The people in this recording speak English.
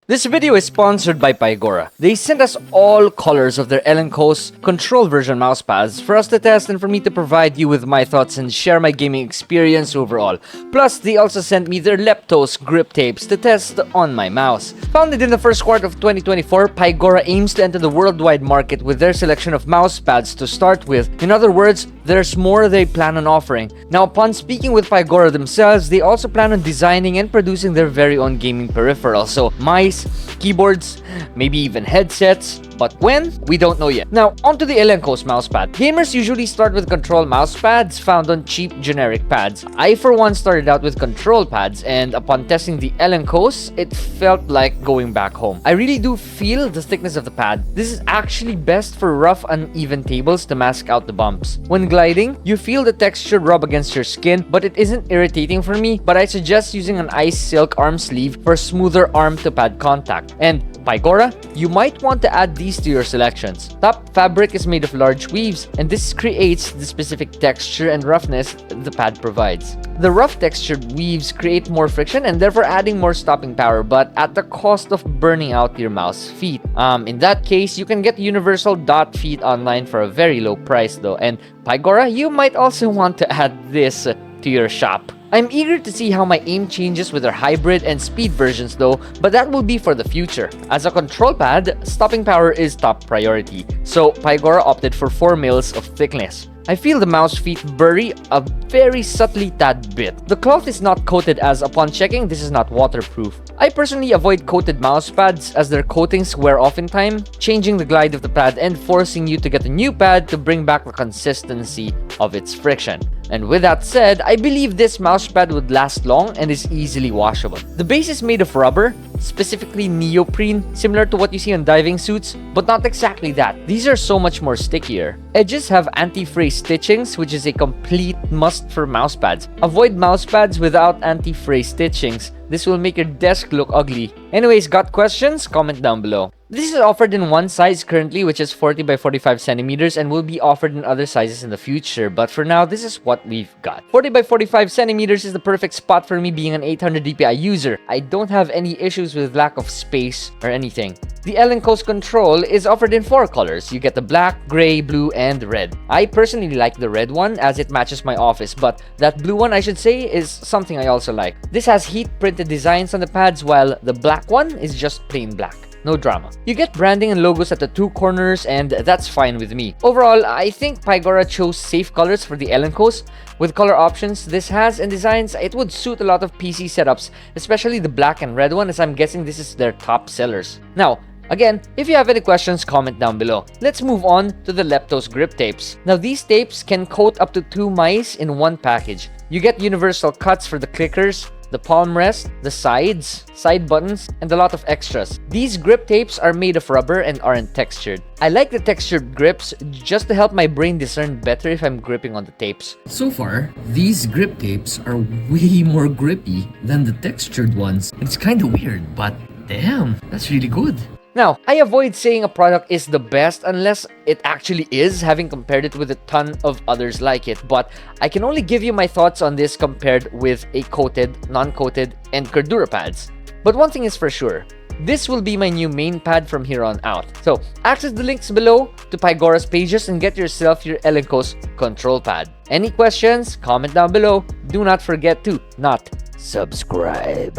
This video is sponsored by Pygora. They sent us all colors of their Elenchos control version mousepads for us to test and for me to provide you with my thoughts and share my gaming experience overall. Plus, they also sent me their Leptos grip tapes to test on my mouse. Founded in the first quarter of 2024, Pygora aims to enter the worldwide market with their selection of mousepads to start with. In other words, there's more they plan on offering. Now, upon speaking with Pygora themselves, they also plan on designing and producing their very own gaming peripherals. So, mice, keyboards, maybe even headsets, but when? We don't know yet. Now, onto the Elenchos mousepad. Gamers usually start with control mousepads found on cheap generic pads. I for one started out with control pads, and upon testing the Elenchos, it felt like going back home. I really do feel the thickness of the pad. This is actually best for rough, uneven tables to mask out the bumps. When gliding, you feel the texture rub against your skin, but it isn't irritating for me, but I suggest using an ice silk arm sleeve for smoother arm to pad contact. And Pygora, you might want to add these to your selections. Top fabric is made of large weaves, and this creates the specific texture and roughness the pad provides. The rough textured weaves create more friction and therefore adding more stopping power, but at the cost of burning out your mouse feet. In that case, you can get universal dot feet online for a very low price though, and Pygora, you might also want to add this to your shop. I'm eager to see how my aim changes with their hybrid and speed versions though, but that will be for the future. As a control pad, stopping power is top priority, so Pygora opted for 4 mils of thickness. I feel the mouse feet bury a very subtly tad bit. The cloth is not coated as upon checking, this is not waterproof. I personally avoid coated mouse pads as their coatings wear off in time, changing the glide of the pad and forcing you to get a new pad to bring back the consistency of its friction. And with that said, I believe this mousepad would last long and is easily washable. The base is made of rubber, specifically neoprene, similar to what you see on diving suits, but not exactly that. These are so much more stickier. Edges have anti-fray stitchings, which is a complete must for mousepads. Avoid mousepads without anti-fray stitchings. This will make your desk look ugly. Anyways, got questions? Comment down below. This is offered in one size currently, which is 40 by 45 centimeters, and will be offered in other sizes in the future. But for now, this is what we've got. 40 by 45 centimeters is the perfect spot for me being an 800 DPI user. I don't have any issues with lack of space or anything. The Elenchos control is offered in 4 colors. You get the black, gray, blue, and red. I personally like the red one as it matches my office, but that blue one, I should say, is something I also like. This has heat printed designs on the pads, while the black one is just plain black. No drama. You get branding and logos at the 2 corners, and that's fine with me. Overall, I think Pygora chose safe colors for the Elenchos. With color options this has and designs, it would suit a lot of PC setups, especially the black and red one, as I'm guessing this is their top sellers. Now, again, if you have any questions, comment down below. Let's move on to the Leptos grip tapes. Now, these tapes can coat up to 2 mice in one package. You get universal cuts for the clickers, the palm rest, the sides, side buttons, and a lot of extras. These grip tapes are made of rubber and aren't textured. I like the textured grips just to help my brain discern better if I'm gripping on the tapes. So far, these grip tapes are way more grippy than the textured ones. It's kinda weird, but damn, that's really good. Now, I avoid saying a product is the best unless it actually is, having compared it with a ton of others like it, but I can only give you my thoughts on this compared with a coated, non-coated, and Cordura pads. But one thing is for sure, this will be my new main pad from here on out. So, access the links below to Pygora's pages and get yourself your Elenchos control pad. Any questions? Comment down below. Do not forget to not subscribe.